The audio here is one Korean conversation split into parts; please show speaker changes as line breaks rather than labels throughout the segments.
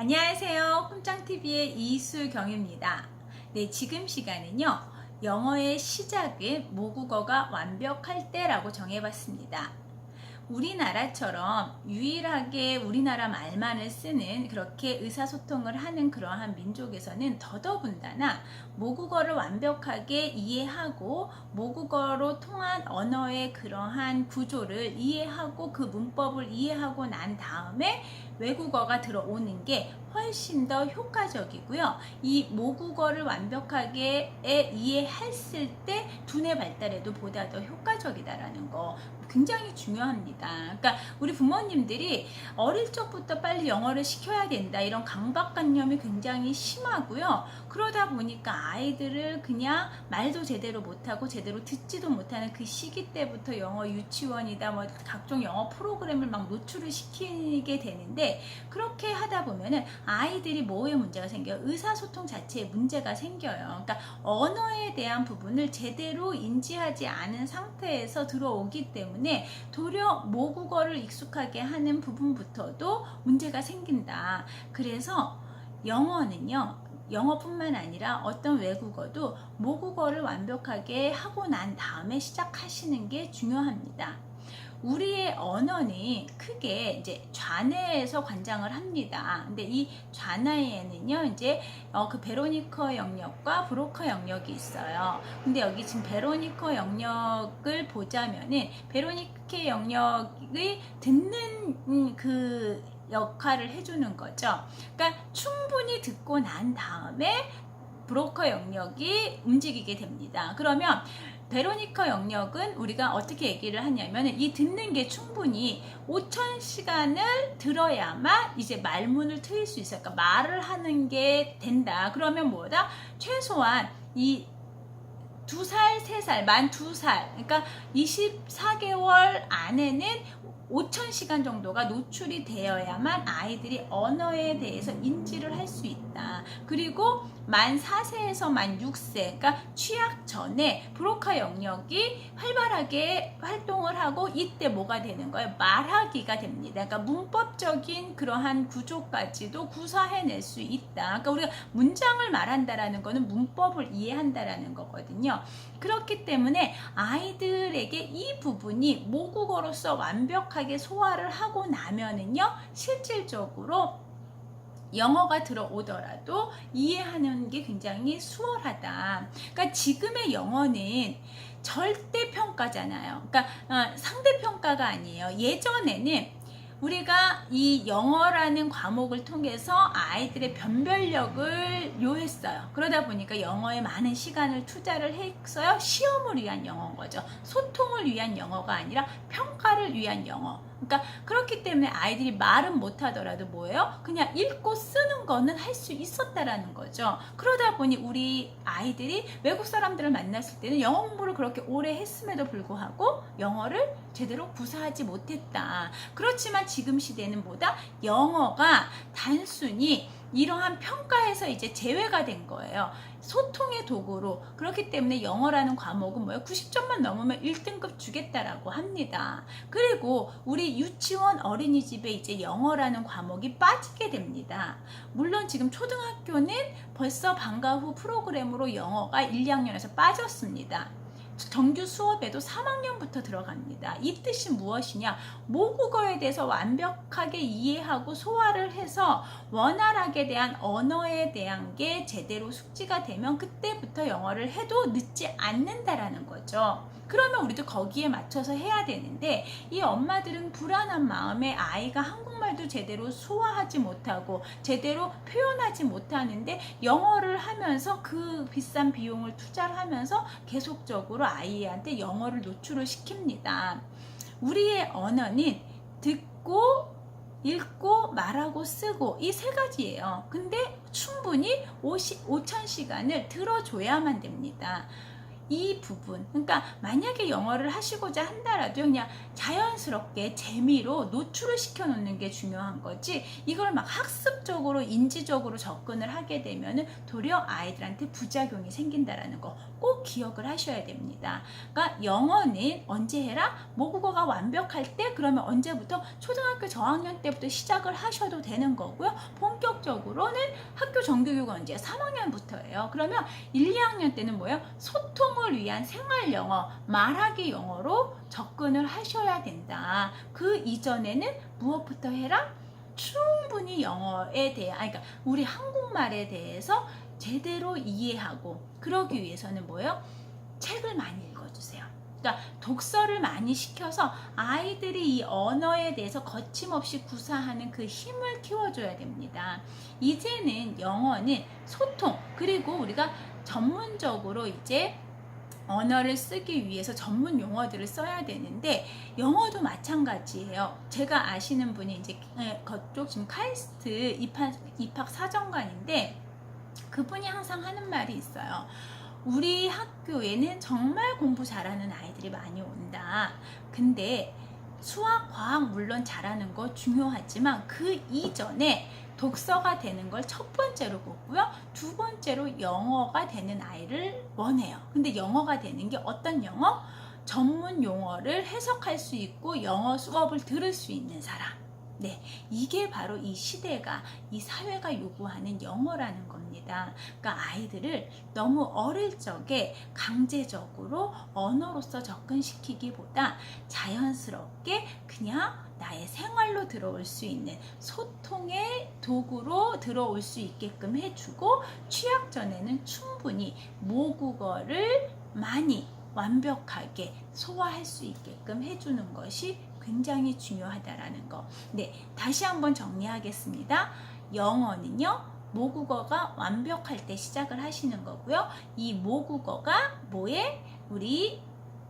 안녕하세요. 꼼짱TV의 이수경입니다. 네, 지금 시간은요. 영어의 시작은 모국어가 완벽할 때라고 정해봤습니다. 우리나라처럼 유일하게 우리나라 말만을 쓰는 그렇게 의사소통을 하는 그러한 민족에서는 더더군다나 모국어를 완벽하게 이해하고 모국어로 통한 언어의 그러한 구조를 이해하고 그 문법을 이해하고 난 다음에 외국어가 들어오는 게 훨씬 더 효과적이고요. 이 모국어를 완벽하게 이해했을 때 두뇌 발달에도 보다 더 효과적이다라는 거 굉장히 중요합니다. 그러니까 우리 부모님들이 어릴 적부터 빨리 영어를 시켜야 된다 이런 강박관념이 굉장히 심하고요. 그러다 보니까 아이들을 그냥 말도 제대로 못하고 제대로 듣지도 못하는 그 시기 때부터 영어 유치원이다 뭐 각종 영어 프로그램을 막 노출을 시키게 되는데, 그렇게 하다 보면은 아이들이 뭐에 문제가 생겨요? 의사소통 자체에 문제가 생겨요. 그러니까 언어에 대한 부분을 제대로 인지하지 않은 상태에서 들어오기 때문에 도리어 모국어를 익숙하게 하는 부분부터도 문제가 생긴다. 그래서 영어는요, 영어뿐만 아니라 어떤 외국어도 모국어를 완벽하게 하고 난 다음에 시작하시는 게 중요합니다. 우리의 언어는 크게 이제 좌뇌에서 관장을 합니다. 근데 이 좌뇌에는요, 이제 그 베로니커 영역과 브로커 영역이 있어요. 근데 여기 지금 베로니커 영역을 보자면은 베로니커 영역의 듣는 그 역할을 해주는 거죠. 그러니까 충분히 듣고 난 다음에 브로커 영역이 움직이게 됩니다. 그러면 베로니커 영역은 우리가 어떻게 얘기를 하냐면 이 듣는 게 충분히 5,000시간을 들어야만 이제 말문을 트일 수 있어요. 그러니까 말을 하는 게 된다. 그러면 뭐다? 최소한 이 2살, 3살, 만 2살, 그러니까 24개월 안에는 5,000시간 정도가 노출이 되어야만 아이들이 언어에 대해서 인지를 할 수 있다. 그리고 만 4세에서 만 6세, 그러니까 취학 전에 브로커 영역이 활발하게 활동을 하고 이때 뭐가 되는 거예요? 말하기가 됩니다. 그러니까 문법적인 그러한 구조까지도 구사해낼 수 있다. 그러니까 우리가 문장을 말한다라는 거는 문법을 이해한다라는 거거든요. 그렇기 때문에 아이들에게 이 부분이 모국어로서 완벽하게 소화를 하고 나면은요, 실질적으로 영어가 들어오더라도 이해하는 게 굉장히 수월하다. 그러니까 지금의 영어는 절대평가잖아요. 그러니까 상대평가가 아니에요. 예전에는 우리가 이 영어라는 과목을 통해서 아이들의 변별력을 요했어요. 그러다 보니까 영어에 많은 시간을 투자를 했어요. 시험을 위한 영어인 거죠. 소통을 위한 영어가 아니라 평가를 위한 영어. 그러니까 그렇기 때문에 아이들이 말은 못하더라도 뭐예요? 그냥 읽고 쓰는 거는 할 수 있었다라는 거죠. 그러다 보니 우리 아이들이 외국 사람들을 만났을 때는 영어 공부를 그렇게 오래 했음에도 불구하고 영어를 제대로 구사하지 못했다. 그렇지만 지금 시대는 뭐다? 영어가 단순히 이러한 평가에서 이제 제외가 된 거예요. 소통의 도구로. 그렇기 때문에 영어라는 과목은 뭐예요? 90점만 넘으면 1등급 주겠다라고 합니다. 그리고 우리 유치원 어린이집에 이제 영어라는 과목이 빠지게 됩니다. 물론 지금 초등학교는 벌써 방과 후 프로그램으로 영어가 1, 2학년에서 빠졌습니다. 정규 수업에도 3학년부터 들어갑니다. 이 뜻이 무엇이냐? 모국어에 대해서 완벽하게 이해하고 소화를 해서 원활하게 대한 언어에 대한 게 제대로 숙지가 되면 그때부터 영어를 해도 늦지 않는다라는 거죠. 그러면 우리도 거기에 맞춰서 해야 되는데, 이 엄마들은 불안한 마음에 아이가 한국말도 제대로 소화하지 못하고 제대로 표현하지 못하는데 영어를 하면서 그 비싼 비용을 투자를 하면서 계속적으로 아이한테 영어를 노출을 시킵니다. 우리의 언어는 듣고 읽고 말하고 쓰고 이 세 가지예요. 근데 충분히 5,000시간을 들어줘야만 됩니다. 이 부분, 그러니까 만약에 영어를 하시고자 한다라도 그냥 자연스럽게 재미로 노출을 시켜 놓는 게 중요한 거지, 이걸 막 학습적으로 인지적으로 접근을 하게 되면은 도리어 아이들한테 부작용이 생긴다라는 거 꼭 기억을 하셔야 됩니다. 그러니까 영어는 언제 해라? 모국어가 완벽할 때, 그러면 언제부터? 초등학교 저학년 때부터 시작을 하셔도 되는 거고요. 본격적으로는 학교 정규교육은 언제? 3학년부터예요. 그러면 1, 2학년 때는 뭐예요? 소통을 위한 생활 영어, 말하기 영어로 접근을 하셔야 된다. 그 이전에는 무엇부터 해라? 충분히 영어에 대해, 그러니까 우리 한국말에 대해서 제대로 이해하고, 그러기 위해서는 뭐예요? 책을 많이 읽어주세요. 그러니까 독서를 많이 시켜서 아이들이 이 언어에 대해서 거침없이 구사하는 그 힘을 키워줘야 됩니다. 이제는 영어는 소통, 그리고 우리가 전문적으로 이제 언어를 쓰기 위해서 전문 용어들을 써야 되는데, 영어도 마찬가지예요. 제가 아시는 분이 이제 그쪽 지금 카이스트 입학 사정관인데, 그분이 항상 하는 말이 있어요. 우리 학교에는 정말 공부 잘하는 아이들이 많이 온다. 근데 수학, 과학 물론 잘하는 거 중요하지만 그 이전에 독서가 되는 걸 첫 번째로 보고요. 두 번째로 영어가 되는 아이를 원해요. 근데 영어가 되는 게 어떤 영어? 전문 용어를 해석할 수 있고 영어 수업을 들을 수 있는 사람. 네, 이게 바로 이 시대가, 이 사회가 요구하는 영어라는 겁니다. 그러니까 아이들을 너무 어릴 적에 강제적으로 언어로서 접근시키기보다 자연스럽게 그냥 나의 생활로 들어올 수 있는 소통의 도구로 들어올 수 있게끔 해주고, 취학 전에는 충분히 모국어를 많이 완벽하게 소화할 수 있게끔 해주는 것이 굉장히 중요하다라는 거. 네, 다시 한번 정리하겠습니다. 영어는요, 모국어가 완벽할 때 시작을 하시는 거고요. 이 모국어가 뭐에? 우리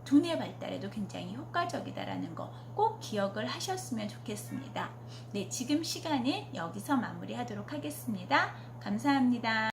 두뇌 발달에도 굉장히 효과적이다라는 거 꼭 기억을 하셨으면 좋겠습니다. 네, 지금 시간은 여기서 마무리하도록 하겠습니다. 감사합니다.